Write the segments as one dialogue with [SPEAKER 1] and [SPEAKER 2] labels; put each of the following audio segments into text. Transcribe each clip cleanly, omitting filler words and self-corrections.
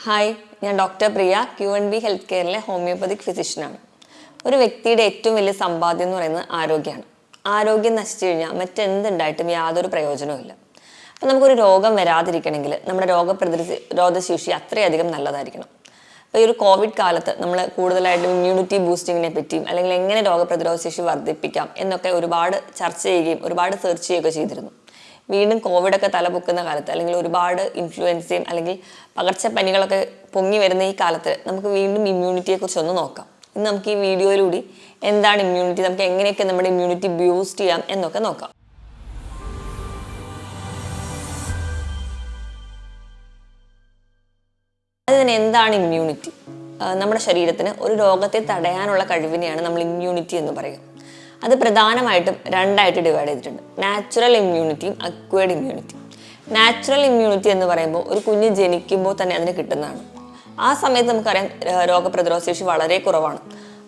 [SPEAKER 1] Hi, ഞാൻ doctor പ്രിയ, Q&B health കെയറിലെ homoeopathic ഫിസിഷ്യനാണ്. ഒരു വ്യക്തിയുടെ ഏറ്റവും വലിയ സമ്പാദ്യം എന്ന് പറയുന്നത് ആരോഗ്യമാണ്. ആരോഗ്യം നശിച്ചു കഴിഞ്ഞാൽ മറ്റെന്തുണ്ടായിട്ടും യാതൊരു പ്രയോജനവുമില്ല. അപ്പം നമുക്കൊരു രോഗം വരാതിരിക്കണമെങ്കിൽ നമ്മുടെ രോഗപ്രതിരോധ ശേഷി അത്രയധികം നല്ലതായിരിക്കണം. അപ്പോൾ ഈ ഒരു കോവിഡ് കാലത്ത് നമ്മൾ കൂടുതലായിട്ടും ഇമ്മ്യൂണിറ്റി ബൂസ്റ്റിങ്ങിനെ പറ്റിയും അല്ലെങ്കിൽ എങ്ങനെ രോഗപ്രതിരോധ ശേഷി വർദ്ധിപ്പിക്കാം എന്നൊക്കെ ഒരുപാട് ചർച്ച ചെയ്യുകയും ഒരുപാട് സെർച്ച് ചെയ്യുകയൊക്കെ ചെയ്തിരുന്നു. വീണ്ടും കോവിഡൊക്കെ തലപൊക്കുന്ന കാലത്ത് അല്ലെങ്കിൽ ഒരുപാട് ഇൻഫ്ലുവൻസയും അല്ലെങ്കിൽ പകർച്ചപ്പനികളൊക്കെ പൊങ്ങി വരുന്ന ഈ കാലത്ത് നമുക്ക് വീണ്ടും ഇമ്മ്യൂണിറ്റിയെക്കുറിച്ച് ഒന്ന് നോക്കാം. ഇന്ന് നമുക്ക് ഈ വീഡിയോയിലൂടെ എന്താണ് ഇമ്മ്യൂണിറ്റി, നമുക്ക് എങ്ങനെയൊക്കെ നമ്മുടെ ഇമ്മ്യൂണിറ്റി ബൂസ്റ്റ് ചെയ്യാം എന്നൊക്കെ നോക്കാം. അതിന് എന്താണ് ഇമ്മ്യൂണിറ്റി? നമ്മുടെ ശരീരത്തിന് ഒരു രോഗത്തെ തടയാനുള്ള കഴിവിനെയാണ് നമ്മൾ ഇമ്മ്യൂണിറ്റി എന്ന് പറയുക. അത് പ്രധാനമായിട്ടും രണ്ടായിട്ട് ഡിവൈഡ് ചെയ്തിട്ടുണ്ട്: നാച്ചുറൽ ഇമ്മ്യൂണിറ്റിയും അക്വയർഡ് ഇമ്മ്യൂണിറ്റിയും. നാച്ചുറൽ ഇമ്മ്യൂണിറ്റി എന്ന് പറയുമ്പോൾ ഒരു കുഞ്ഞ് ജനിക്കുമ്പോൾ തന്നെ അതിന് കിട്ടുന്നതാണ്. ആ സമയത്ത് നമുക്കറിയാം രോഗപ്രതിരോധ ശേഷി വളരെ കുറവാണ്.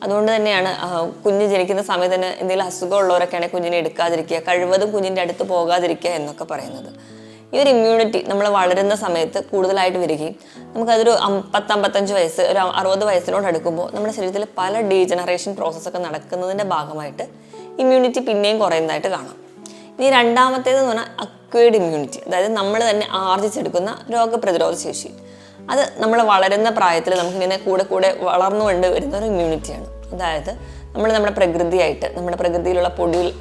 [SPEAKER 1] അതുകൊണ്ട് തന്നെയാണ് കുഞ്ഞ് ജനിക്കുന്ന സമയത്ത് തന്നെ എന്തെങ്കിലും അസുഖമുള്ളവരൊക്കെയാണെങ്കിൽ കുഞ്ഞിനെ എടുക്കാതിരിക്കുക, കഴിവതും കുഞ്ഞിൻ്റെ അടുത്ത് പോകാതിരിക്കുക എന്നൊക്കെ പറയുന്നത്. ഈ ഒരു ഇമ്മ്യൂണിറ്റി നമ്മൾ വളരുന്ന സമയത്ത് കൂടുതലായിട്ട് വരികയും നമുക്കതൊരു 50-55 വയസ്സ്, ഒരു 60 വയസ്സിനോട് അടുക്കുമ്പോൾ നമ്മുടെ ശരീരത്തിൽ പല ഡീജനറേഷൻ പ്രോസസ്സൊക്കെ നടക്കുന്നതിൻ്റെ ഭാഗമായിട്ട് ഇമ്മ്യൂണിറ്റി പിന്നെയും കുറയുന്നതായിട്ട് കാണാം. ഇനി രണ്ടാമത്തേതെന്ന് പറഞ്ഞാൽ അക്വയർഡ് ഇമ്മ്യൂണിറ്റി, അതായത് നമ്മൾ തന്നെ ആർജിച്ചെടുക്കുന്ന രോഗപ്രതിരോധ ശേഷി. അത് നമ്മൾ വളരുന്ന പ്രായത്തിൽ നമുക്കിങ്ങനെ കൂടെ കൂടെ വളർന്നുകൊണ്ട് വരുന്ന ഒരു ഇമ്മ്യൂണിറ്റിയാണ്. അതായത് നമ്മുടെ പ്രകൃതിയായിട്ട്, നമ്മുടെ പ്രകൃതിയിലുള്ള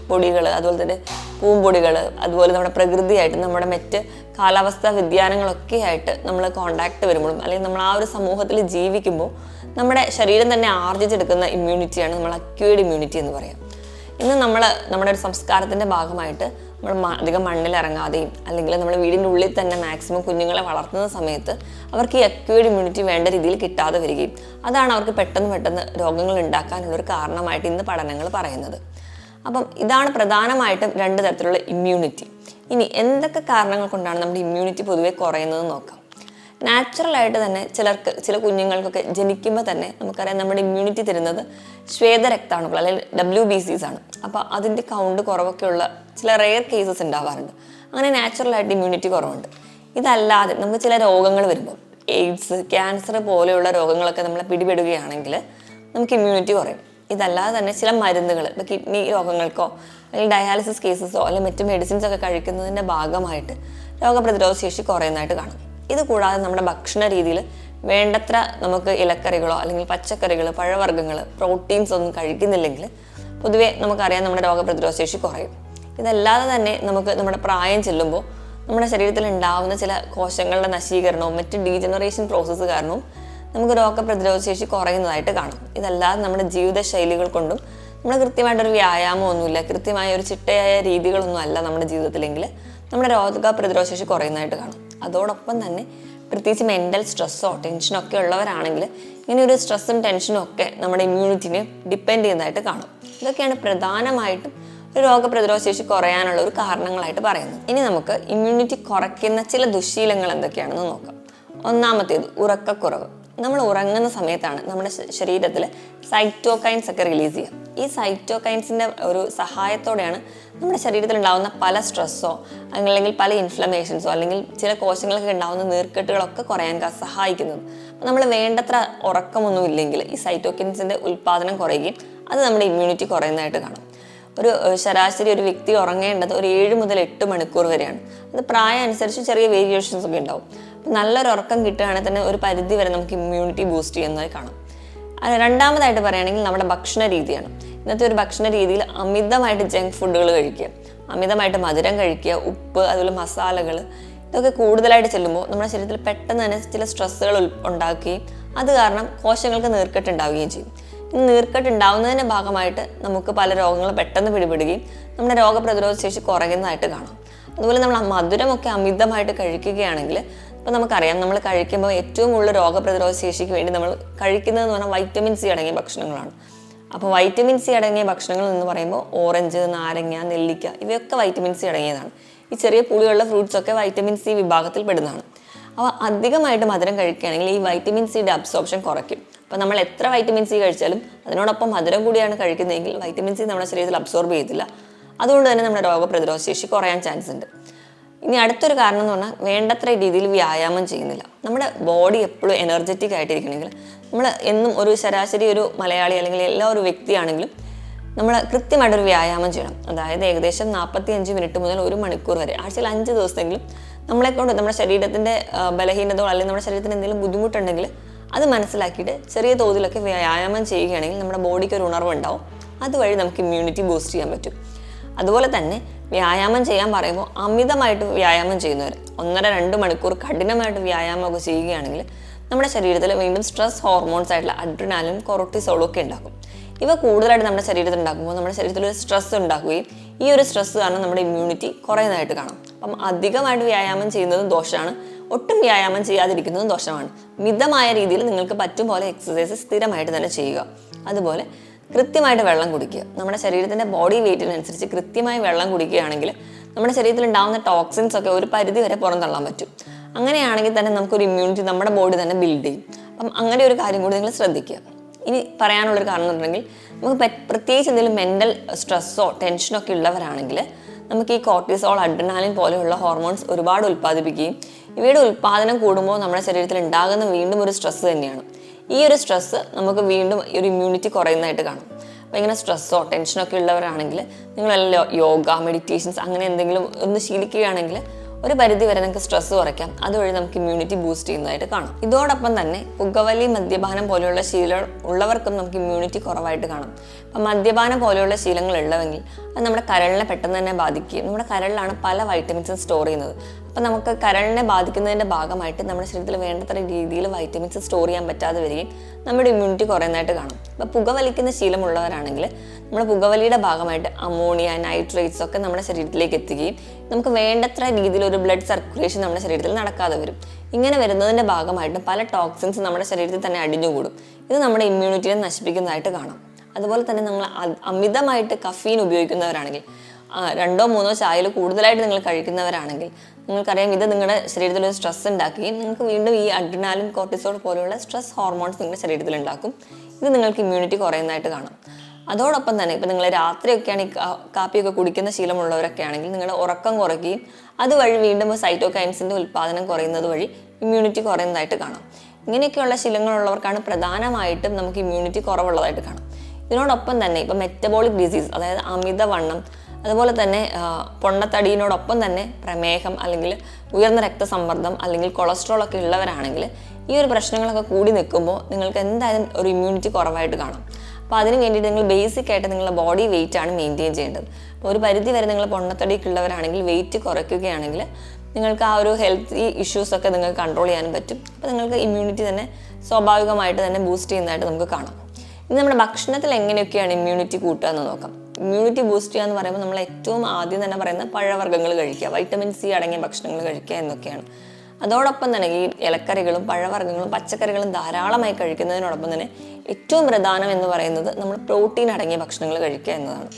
[SPEAKER 1] പൊടികൾ, അതുപോലെ തന്നെ പൂമ്പൊടികൾ, അതുപോലെ നമ്മുടെ പ്രകൃതിയായിട്ട് നമ്മുടെ മറ്റ് കാലാവസ്ഥാ വ്യതിയാനങ്ങളൊക്കെ ആയിട്ട് നമ്മൾ കോണ്ടാക്ട് വരുമ്പോഴും അല്ലെങ്കിൽ നമ്മൾ ആ ഒരു സമൂഹത്തിൽ ജീവിക്കുമ്പോൾ നമ്മുടെ ശരീരം തന്നെ ആർജിച്ചെടുക്കുന്ന ഇമ്മ്യൂണിറ്റിയാണ് നമ്മൾ അക്വയർഡ് ഇമ്മ്യൂണിറ്റി എന്ന് പറയാം. ഇന്ന് നമ്മുടെ ഒരു സംസ്കാരത്തിൻ്റെ ഭാഗമായിട്ട് നമ്മൾ അധികം മണ്ണിലിറങ്ങാതെയും അല്ലെങ്കിൽ നമ്മൾ വീടിൻ്റെ ഉള്ളിൽ തന്നെ മാക്സിമം കുഞ്ഞുങ്ങളെ വളർത്തുന്ന സമയത്ത് അവർക്ക് ഈ അക്വയർഡ് ഇമ്മ്യൂണിറ്റി വേണ്ട രീതിയിൽ കിട്ടാതെ വരികയും അതാണ് അവർക്ക് പെട്ടെന്ന് രോഗങ്ങൾ ഉണ്ടാക്കാനുള്ളൊരു കാരണമായിട്ട് ഇന്ന് പഠനങ്ങൾ പറയുന്നത്. അപ്പം ഇതാണ് പ്രധാനമായിട്ടും 2 തരത്തിലുള്ള ഇമ്മ്യൂണിറ്റി. ഇനി എന്തൊക്കെ കാരണങ്ങൾ കൊണ്ടാണ് നമ്മുടെ ഇമ്മ്യൂണിറ്റി പൊതുവെ കുറയുന്നത് നോക്കാം. നാച്ചുറലായിട്ട് തന്നെ ചില കുഞ്ഞുങ്ങൾക്കൊക്കെ ജനിക്കുമ്പോൾ തന്നെ നമുക്കറിയാം നമ്മുടെ ഇമ്മ്യൂണിറ്റി തരുന്നത് ശ്വേതരക്താണുക്കൾ അല്ലെങ്കിൽ WBCs ആണ്. അപ്പോൾ അതിൻ്റെ കൗണ്ട് കുറവൊക്കെ ഉള്ള ചില റെയർ കേസസ് ഉണ്ടാവാറുണ്ട്. അങ്ങനെ നാച്ചുറലായിട്ട് ഇമ്മ്യൂണിറ്റി കുറവുണ്ട്. ഇതല്ലാതെ നമുക്ക് ചില രോഗങ്ങൾ വരുമ്പോൾ എയ്ഡ്സ്, ക്യാൻസർ പോലെയുള്ള രോഗങ്ങളൊക്കെ നമ്മളെ പിടിപെടുകയാണെങ്കിൽ നമുക്ക് ഇമ്മ്യൂണിറ്റി കുറയും. ഇതല്ലാതെ തന്നെ ചില മരുന്നുകൾ, ഇപ്പോൾ കിഡ്നി രോഗങ്ങൾക്കോ അല്ലെങ്കിൽ ഡയാലിസിസ് കേസസോ അല്ലെങ്കിൽ മറ്റു മെഡിസിൻസ് ഒക്കെ കഴിക്കുന്നതിൻ്റെ ഭാഗമായിട്ട് രോഗപ്രതിരോധ ശേഷി കുറയുന്നതായിട്ട് കാണും. ഇത് കൂടാതെ നമ്മുടെ ഭക്ഷണ രീതിയിൽ വേണ്ടത്ര നമുക്ക് ഇലക്കറികളോ അല്ലെങ്കിൽ പച്ചക്കറികൾ, പഴവർഗ്ഗങ്ങൾ, പ്രോട്ടീൻസ് ഒന്നും കഴിക്കുന്നില്ലെങ്കിൽ പൊതുവെ നമുക്കറിയാം നമ്മുടെ രോഗപ്രതിരോധ ശേഷി കുറയും. ഇതല്ലാതെ തന്നെ നമുക്ക് നമ്മുടെ പ്രായം ചെല്ലുമ്പോൾ നമ്മുടെ ശരീരത്തിൽ ഉണ്ടാവുന്ന ചില കോശങ്ങളുടെ നശീകരണവും മറ്റ് ഡീജനറേഷൻ പ്രോസസ്സ് കാരണവും നമുക്ക് രോഗപ്രതിരോധ ശേഷി കുറയുന്നതായിട്ട് കാണാം. ഇതല്ലാതെ നമ്മുടെ ജീവിതശൈലികൾ കൊണ്ടും നമ്മൾ കൃത്യമായിട്ടൊരു വ്യായാമമൊന്നുമില്ല, കൃത്യമായ ഒരു ചിട്ടയായ രീതികളൊന്നും അല്ല നമ്മുടെ ജീവിതത്തിലെങ്കിൽ നമ്മുടെ രോഗപ്രതിരോധ ശേഷി കുറയുന്നതായിട്ട് കാണാം. അതോടൊപ്പം തന്നെ പ്രത്യേകിച്ച് മെൻ്റൽ സ്ട്രെസ്സോ ടെൻഷനോ ഒക്കെ ഉള്ളവരാണെങ്കിൽ ഇങ്ങനെ ഒരു സ്ട്രെസ്സും ടെൻഷനും ഒക്കെ നമ്മുടെ ഇമ്മ്യൂണിറ്റിനെ ഡിപ്പെൻഡ് ചെയ്യുന്നതായിട്ട് കാണും. ഇതൊക്കെയാണ് പ്രധാനമായിട്ടും ഒരു രോഗപ്രതിരോധ ശേഷി കുറയാനുള്ള ഒരു കാരണങ്ങളായിട്ട് പറയുന്നത്. ഇനി നമുക്ക് ഇമ്മ്യൂണിറ്റി കുറയ്ക്കുന്ന ചില ദുശ്ശീലങ്ങൾ എന്തൊക്കെയാണെന്ന് നോക്കാം. ഒന്നാമത്തേത് ഉറക്കക്കുറവ്. നമ്മൾ ഉറങ്ങുന്ന സമയത്താണ് നമ്മുടെ ശരീരത്തിൽ സൈറ്റോകൈൻസ് ഒക്കെ റിലീസ് ചെയ്യുക. ഈ സൈറ്റോകൈൻസിൻ്റെ ഒരു സഹായത്തോടെയാണ് നമ്മുടെ ശരീരത്തിൽ ഉണ്ടാകുന്ന പല സ്ട്രെസ്സോ അല്ലെങ്കിൽ പല ഇൻഫ്ലമേഷൻസോ അല്ലെങ്കിൽ ചില കോശങ്ങൾക്ക് ഉണ്ടാകുന്ന നീർക്കെട്ടുകളൊക്കെ കുറയാൻ സഹായിക്കുന്നത്. അപ്പോൾ നമ്മൾ വേണ്ടത്ര ഉറക്കമൊന്നും ഇല്ലെങ്കിൽ ഈ സൈറ്റോകൈൻസിൻ്റെ ഉൽപ്പാദനം കുറയുകയും അത് നമ്മുടെ ഇമ്മ്യൂണിറ്റി കുറയുന്നതായിട്ട് കാണും. ശരാശരി ഒരു വ്യക്തി ഉറങ്ങേണ്ടത് ഒരു 7 മുതൽ 8 മണിക്കൂർ വരെയാണ്. അത് പ്രായം അനുസരിച്ച് ചെറിയ വേരിയേഷൻസ് ഒക്കെ ഉണ്ടാവും. നല്ലൊരു ഉറക്കം കിട്ടുകയാണെങ്കിൽ തന്നെ ഒരു പരിധി വരെ നമുക്ക് ഇമ്മ്യൂണിറ്റി ബൂസ്റ്റ് ചെയ്യുന്നതായി കാണാം. രണ്ടാമതായിട്ട് പറയുകയാണെങ്കിൽ നമ്മുടെ ഭക്ഷണ രീതിയാണ്. ഇന്നത്തെ ഒരു ഭക്ഷണ രീതിയിൽ അമിതമായിട്ട് ജങ്ക് ഫുഡുകൾ കഴിക്കുക, അമിതമായിട്ട് മധുരം കഴിക്കുക, ഉപ്പ്, അതുപോലെ മസാലകൾ, ഇതൊക്കെ കൂടുതലായിട്ട് ചെല്ലുമ്പോൾ നമ്മുടെ ശരീരത്തിൽ പെട്ടെന്ന് തന്നെ ചില സ്ട്രെസ്സുകൾ ഉണ്ടാക്കുകയും അത് കാരണം കോശങ്ങൾക്ക് നീർക്കെട്ട് ഉണ്ടാവുകയും ചെയ്യും. ഈ നീർക്കെട്ട് ഉണ്ടാവുന്നതിൻ്റെ ഭാഗമായിട്ട് നമുക്ക് പല രോഗങ്ങൾ പെട്ടെന്ന് പിടിപെടുകയും നമ്മുടെ രോഗപ്രതിരോധ ശേഷി കുറയുന്നതായിട്ട് കാണാം. അതുപോലെ നമ്മൾ മധുരമൊക്കെ അമിതമായിട്ട് കഴിക്കുകയാണെങ്കിൽ ഇപ്പോൾ നമുക്കറിയാം നമ്മൾ കഴിക്കുമ്പോൾ ഏറ്റവും കൂടുതൽ രോഗപ്രതിരോധ ശേഷിക്ക് വേണ്ടി നമ്മൾ കഴിക്കുന്നതെന്ന് പറഞ്ഞാൽ വൈറ്റമിൻ സി അടങ്ങിയ ഭക്ഷണങ്ങളാണ്. അപ്പോൾ വൈറ്റമിൻ സി അടങ്ങിയ ഭക്ഷണങ്ങൾ എന്ന് പറയുമ്പോൾ ഓറഞ്ച്, നാരങ്ങ, നെല്ലിക്ക ഇവയൊക്കെ വൈറ്റമിൻ സി അടങ്ങിയതാണ്. ഈ ചെറിയ പുളിയുള്ള ഫ്രൂട്ട്സൊക്കെ വൈറ്റമിൻ സി വിഭാഗത്തിൽ പെടുന്നതാണ്. അപ്പോൾ അധികമായിട്ട് മധുരം കഴിക്കുകയാണെങ്കിൽ ഈ വൈറ്റമിൻ സിയുടെ അബ്സോർപ്ഷൻ കുറയ്ക്കും. അപ്പോൾ നമ്മൾ എത്ര വൈറ്റമിൻ സി കഴിച്ചാലും അതിനോടൊപ്പം മധുരം കൂടിയാണ് കഴിക്കുന്നതെങ്കിൽ വൈറ്റമിൻ സി നമ്മുടെ ശരീരത്തിൽ അബ്സോർബ് ചെയ്യത്തില്ല. അതുകൊണ്ട് തന്നെ നമ്മുടെ രോഗപ്രതിരോധ ശേഷി കുറയാൻ ചാൻസ് ഉണ്ട്. ഇനി അടുത്തൊരു കാരണം എന്ന് പറഞ്ഞാൽ വേണ്ടത്ര രീതിയിൽ വ്യായാമം ചെയ്യുന്നില്ല. നമ്മുടെ ബോഡി എപ്പോഴും എനർജറ്റിക് ആയിട്ടിരിക്കണമെങ്കിൽ നമ്മൾ എന്നും ഒരു ശരാശരി ഒരു മലയാളി അല്ലെങ്കിൽ എല്ലാ ഒരു വ്യക്തിയാണെങ്കിലും നമ്മൾ കൃത്യമായിട്ടൊരു വ്യായാമം ചെയ്യണം. അതായത് ഏകദേശം 45 മിനിറ്റ് മുതൽ 1 മണിക്കൂർ വരെ ആഴ്ചയിൽ 5 ദിവസമെങ്കിലും നമ്മളെക്കൊണ്ട് നമ്മുടെ ശരീരത്തിൻ്റെ ബലഹീനതയോ അല്ലെങ്കിൽ നമ്മുടെ ശരീരത്തിന് എന്തെങ്കിലും ബുദ്ധിമുട്ടുണ്ടെങ്കിൽ അത് മനസ്സിലാക്കിയിട്ട് ചെറിയ തോതിലൊക്കെ വ്യായാമം ചെയ്യുകയാണെങ്കിൽ നമ്മുടെ ബോഡിക്ക് ഒരു ഉണർവുണ്ടാവും. അതുവഴി നമുക്ക് ഇമ്മ്യൂണിറ്റി ബൂസ്റ്റ് ചെയ്യാൻ പറ്റും. അതുപോലെ തന്നെ വ്യായാമം ചെയ്യാൻ പറയുമ്പോൾ അമിതമായിട്ട് വ്യായാമം ചെയ്യുന്നവർ 1.5-2 മണിക്കൂർ കഠിനമായിട്ട് വ്യായാമമൊക്കെ ചെയ്യുകയാണെങ്കിൽ നമ്മുടെ ശരീരത്തിൽ വീണ്ടും സ്ട്രെസ് ഹോർമോൺസ് ആയിട്ടുള്ള അഡ്രിനാലിൻ, കൊർട്ടിസോളും ഒക്കെ ഉണ്ടാക്കും. ഇവ കൂടുതലായിട്ട് നമ്മുടെ ശരീരത്തിൽ ഉണ്ടാക്കുമ്പോൾ നമ്മുടെ ശരീരത്തിൽ ഒരു സ്ട്രെസ് ഉണ്ടാക്കുകയും ഈ ഒരു സ്ട്രെസ് കാരണം നമ്മുടെ ഇമ്മ്യൂണിറ്റി കുറയുന്നതായിട്ട് കാണാം. അപ്പം അധികമായിട്ട് വ്യായാമം ചെയ്യുന്നതും ദോഷമാണ്, ഒട്ടും വ്യായാമം ചെയ്യാതിരിക്കുന്നതും ദോഷമാണ്. മിതമായ രീതിയിൽ നിങ്ങൾക്ക് പറ്റും പോലെ എക്സസൈസ് സ്ഥിരമായിട്ട് തന്നെ ചെയ്യുക. അതുപോലെ കൃത്യമായിട്ട് വെള്ളം കുടിക്കുക. നമ്മുടെ ശരീരത്തിൻ്റെ ബോഡി വെയിറ്റിനനുസരിച്ച് കൃത്യമായി വെള്ളം കുടിക്കുകയാണെങ്കിൽ നമ്മുടെ ശരീരത്തിൽ ഉണ്ടാകുന്ന ടോക്സിൻസ് ഒക്കെ ഒരു പരിധി വരെ പുറന്തള്ളാൻ പറ്റും. അങ്ങനെയാണെങ്കിൽ തന്നെ നമുക്കൊരു ഇമ്മ്യൂണിറ്റി നമ്മുടെ ബോഡി തന്നെ ബിൽഡ് ചെയ്യും. അപ്പം അങ്ങനെ ഒരു കാര്യം കൂടി നിങ്ങൾ ശ്രദ്ധിക്കുക. ഇനി പറയാനുള്ളൊരു കാരണം എന്നുണ്ടെങ്കിൽ നമുക്ക് പ്രത്യേകിച്ച് എന്തെങ്കിലും മെൻ്റൽ സ്ട്രെസ്സോ ടെൻഷനോ ഒക്കെ ഉള്ളവരാണെങ്കിൽ നമുക്ക് ഈ കോർട്ടിസോൾ, അഡ്രിനാലിൻ പോലെയുള്ള ഹോർമോൺസ് ഒരുപാട് ഉൽപ്പാദിപ്പിക്കുകയും ഇവയുടെ ഉൽപ്പാദനം കൂടുമ്പോൾ നമ്മുടെ ശരീരത്തിൽ ഉണ്ടാകുന്ന വീണ്ടും ഒരു സ്ട്രെസ്സ് തന്നെയാണ്. ഈ ഒരു സ്ട്രെസ്സ് നമുക്ക് വീണ്ടും ഒരു ഇമ്മ്യൂണിറ്റി കുറയുന്നതായിട്ട് കാണും. അപ്പോൾ ഇങ്ങനെ സ്ട്രെസ്സോ ടെൻഷനോ ഒക്കെ ഉള്ളവരാണെങ്കിൽ നിങ്ങളെല്ലാം യോഗ, മെഡിറ്റേഷൻസ് അങ്ങനെ എന്തെങ്കിലും ഒന്ന് ശീലിക്കുകയാണെങ്കിൽ ഒരു പരിധി വരെ നമുക്ക് സ്ട്രെസ് കുറയ്ക്കാം. അതുവഴി നമുക്ക് ഇമ്മ്യൂണിറ്റി ബൂസ്റ്റ് ചെയ്യുന്നതായിട്ട് കാണാം. ഇതോടൊപ്പം തന്നെ പുകവലി, മദ്യപാനം പോലെയുള്ള ശീലം ഉള്ളവർക്കും നമുക്ക് ഇമ്മ്യൂണിറ്റി കുറവായിട്ട് കാണാം. അപ്പം മദ്യപാനം പോലെയുള്ള ശീലങ്ങൾ ഉള്ളവെങ്കിൽ അത് നമ്മുടെ കരളിനെ പെട്ടെന്ന് തന്നെ ബാധിക്കുകയും നമ്മുടെ കരളിലാണ് പല വൈറ്റമിൻസും സ്റ്റോർ ചെയ്യുന്നത്. അപ്പം നമുക്ക് കരളിനെ ബാധിക്കുന്നതിൻ്റെ ഭാഗമായിട്ട് നമ്മുടെ ശരീരത്തിൽ വേണ്ടത്ര രീതിയിൽ വൈറ്റമിൻസ് സ്റ്റോർ ചെയ്യാൻ പറ്റാതെ വരികയും നമ്മുടെ ഇമ്മ്യൂണിറ്റി കുറയുന്നതായിട്ട് കാണും. അപ്പോൾ പുകവലിക്കുന്ന ശീലമുള്ളവരാണെങ്കിൽ നമ്മുടെ പുകവലിയുടെ ഭാഗമായിട്ട് അമോണിയ, നൈട്രേറ്റ്സ് ഒക്കെ നമ്മുടെ ശരീരത്തിലേക്ക് എത്തുകയും നമുക്ക് വേണ്ടത്ര രീതിയിൽ ഒരു ബ്ലഡ് സർക്കുലേഷൻ നമ്മുടെ ശരീരത്തിൽ നടക്കാതെ വരും. ഇങ്ങനെ വരുന്നതിൻ്റെ ഭാഗമായിട്ട് പല ടോക്സിൻസ് നമ്മുടെ ശരീരത്തിൽ തന്നെ അടിഞ്ഞുകൂടും. ഇത് നമ്മുടെ ഇമ്മ്യൂണിറ്റിയെ നശിപ്പിക്കുന്നതായിട്ട് കാണാം. അതുപോലെ തന്നെ നിങ്ങൾ അമിതമായിട്ട് കഫീൻ ഉപയോഗിക്കുന്നവരാണെങ്കിൽ 2-3 ചായയിൽ കൂടുതലായിട്ട് നിങ്ങൾ കഴിക്കുന്നവരാണെങ്കിൽ നിങ്ങൾക്കറിയാം ഇത് നിങ്ങളുടെ ശരീരത്തിൽ ഒരു സ്ട്രെസ് ഉണ്ടാക്കുകയും നിങ്ങൾക്ക് വീണ്ടും ഈ അഡ്രിനാലിൻ, കോർട്ടിസോൾ പോലെയുള്ള സ്ട്രെസ് ഹോർമോൺസ് നിങ്ങളുടെ ശരീരത്തിൽ ഉണ്ടാക്കും. ഇത് നിങ്ങൾക്ക് ഇമ്മ്യൂണിറ്റി കുറയുന്നതായിട്ട് കാണാം. അതോടൊപ്പം തന്നെ ഇപ്പം നിങ്ങൾ രാത്രിയൊക്കെയാണ് ഈ കാപ്പിയൊക്കെ കുടിക്കുന്ന ശീലമുള്ളവരൊക്കെ ആണെങ്കിൽ നിങ്ങളുടെ ഉറക്കം കുറയ്ക്കുകയും അതുവഴി വീണ്ടും സൈറ്റോകൈൻസിൻ്റെ ഉൽപ്പാദനം കുറയുന്നത് വഴി ഇമ്മ്യൂണിറ്റി കുറയുന്നതായിട്ട് കാണാം. ഇങ്ങനെയൊക്കെയുള്ള ശീലങ്ങളുള്ളവർക്കാണ് പ്രധാനമായിട്ടും നമുക്ക് ഇമ്മ്യൂണിറ്റി കുറവുള്ളതായിട്ട് കാണാം. ഇതിനോടൊപ്പം തന്നെ ഇപ്പം മെറ്റബോളിക് ഡിസീസ്, അതായത് അമിതവണ്ണം, അതുപോലെ തന്നെ പൊണ്ണത്തടിയിനോടൊപ്പം തന്നെ പ്രമേഹം അല്ലെങ്കിൽ ഉയർന്ന രക്തസമ്മർദ്ദം അല്ലെങ്കിൽ കൊളസ്ട്രോൾ ഒക്കെ ഉള്ളവരാണെങ്കിൽ ഈ ഒരു പ്രശ്നങ്ങളൊക്കെ കൂടി നിൽക്കുമ്പോൾ നിങ്ങൾക്ക് എന്തായാലും ഒരു ഇമ്മ്യൂണിറ്റി കുറവായിട്ട് കാണാം. അപ്പോൾ അതിന് വേണ്ടിയിട്ട് നിങ്ങൾ ബേസിക് ആയിട്ട് നിങ്ങളുടെ ബോഡി വെയിറ്റ് ആണ് മെയിൻറ്റെയിൻ ചെയ്യേണ്ടത്. അപ്പോൾ ഒരു പരിധി വരെ നിങ്ങൾ പൊണ്ണത്തടിയൊക്കെ ഉള്ളവരാണെങ്കിൽ വെയിറ്റ് കുറയ്ക്കുകയാണെങ്കിൽ നിങ്ങൾക്ക് ആ ഒരു ഹെൽത്ത് ഇഷ്യൂസ് ഒക്കെ നിങ്ങൾക്ക് കൺട്രോൾ ചെയ്യാനും പറ്റും. അപ്പോൾ നിങ്ങൾക്ക് ഇമ്മ്യൂണിറ്റി തന്നെ സ്വാഭാവികമായിട്ട് തന്നെ ബൂസ്റ്റ് ചെയ്യുന്നതായിട്ട് നമുക്ക് കാണാം. ഇനി നമ്മുടെ ഭക്ഷണത്തിൽ എങ്ങനെയൊക്കെയാണ് ഇമ്മ്യൂണിറ്റി കൂട്ടുക എന്ന് നോക്കാം. ഇമ്മ്യൂണിറ്റി ബൂസ്റ്റ് ചെയ്യുക എന്ന് പറയുമ്പോൾ നമ്മൾ ഏറ്റവും ആദ്യം തന്നെ പറയുന്ന പഴവർഗ്ഗങ്ങൾ കഴിക്കുക, വൈറ്റമിൻ സി അടങ്ങിയ ഭക്ഷണങ്ങൾ കഴിക്കുക എന്നൊക്കെയാണ്. അതോടൊപ്പം തന്നെ ഈ ഇലക്കറികളും പഴവർഗ്ഗങ്ങളും പച്ചക്കറികളും ധാരാളമായി കഴിക്കുന്നതിനോടൊപ്പം തന്നെ ഏറ്റവും പ്രധാനം എന്ന് പറയുന്നത് നമ്മൾ പ്രോട്ടീൻ അടങ്ങിയ ഭക്ഷണങ്ങൾ കഴിക്കുക എന്നതാണ്.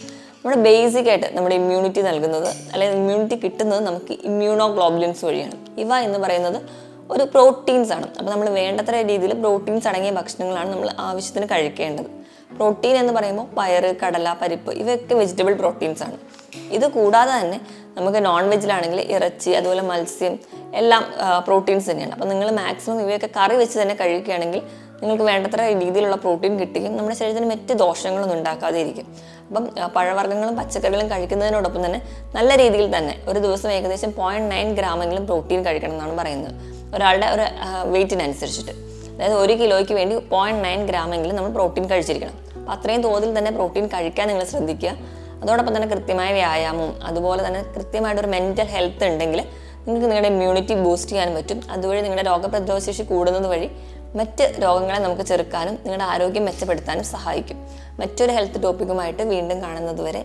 [SPEAKER 1] നമ്മുടെ ബേസിക് ആയിട്ട് നമ്മുടെ ഇമ്മ്യൂണിറ്റി നൽകുന്നത് അല്ലെങ്കിൽ ഇമ്മ്യൂണിറ്റി കിട്ടുന്നത് നമുക്ക് ഇമ്മ്യൂണോഗ്ലോബുലിൻസ് വഴിയാണ്. ഇവ എന്ന് പറയുന്നത് ഒരു പ്രോട്ടീൻസ് ആണ്. അപ്പോൾ നമ്മൾ വേണ്ടത്ര രീതിയിൽ പ്രോട്ടീൻസ് അടങ്ങിയ ഭക്ഷണങ്ങളാണ് നമ്മൾ ആവശ്യത്തിന് കഴിക്കേണ്ടത്. പ്രോട്ടീൻ എന്ന് പറയുമ്പോൾ പയറ്, കടല, പരിപ്പ് ഇവയൊക്കെ വെജിറ്റബിൾ പ്രോട്ടീൻസ് ആണ്. ഇത് കൂടാതെ തന്നെ നമുക്ക് നോൺ വെജിലാണെങ്കിൽ ഇറച്ചി, അതുപോലെ മത്സ്യം എല്ലാം പ്രോട്ടീൻസ് തന്നെയാണ്. അപ്പോൾ നിങ്ങൾ മാക്സിമം ഇവയൊക്കെ കറി വെച്ച് തന്നെ കഴിക്കുകയാണെങ്കിൽ നിങ്ങൾക്ക് വേണ്ടത്ര രീതിയിലുള്ള പ്രോട്ടീൻ കിട്ടുകയും നമ്മുടെ ശരീരത്തിന് മറ്റ് ദോഷങ്ങളൊന്നും ഉണ്ടാക്കാതെ ഇരിക്കും. അപ്പം പഴവർഗ്ഗങ്ങളും പച്ചക്കറികളും കഴിക്കുന്നതിനോടൊപ്പം തന്നെ നല്ല രീതിയിൽ തന്നെ ഒരു ദിവസം ഏകദേശം 0.9 ഗ്രാമെങ്കിലും പ്രോട്ടീൻ കഴിക്കണം എന്നാണ് പറയുന്നത്, ഒരാളുടെ ഒരു വെയിറ്റിനനുസരിച്ചിട്ട്. അതായത് 1 കിലോയ്ക്ക് വേണ്ടി 0.9 ഗ്രാമെങ്കിലും നമ്മൾ പ്രോട്ടീൻ കഴിച്ചിരിക്കണം. അപ്പോൾ അത്രയും തോതിൽ തന്നെ പ്രോട്ടീൻ കഴിക്കാൻ നിങ്ങൾ ശ്രദ്ധിക്കുക. അതോടൊപ്പം തന്നെ കൃത്യമായ വ്യായാമവും അതുപോലെ തന്നെ കൃത്യമായിട്ടൊരു മെൻ്റൽ ഹെൽത്ത് ഉണ്ടെങ്കിൽ നിങ്ങൾക്ക് നിങ്ങളുടെ ഇമ്മ്യൂണിറ്റി ബൂസ്റ്റ് ചെയ്യാനും പറ്റും. അതുവഴി നിങ്ങളുടെ രോഗപ്രതിരോധ ശേഷി കൂടുന്നത് വഴി മറ്റ് രോഗങ്ങളെ നമുക്ക് ചെറുക്കാനും നിങ്ങളുടെ ആരോഗ്യം മെച്ചപ്പെടുത്താനും സഹായിക്കും. മറ്റൊരു ഹെൽത്ത് ടോപ്പിക്കുമായിട്ട് വീണ്ടും കാണുന്നത് വരെ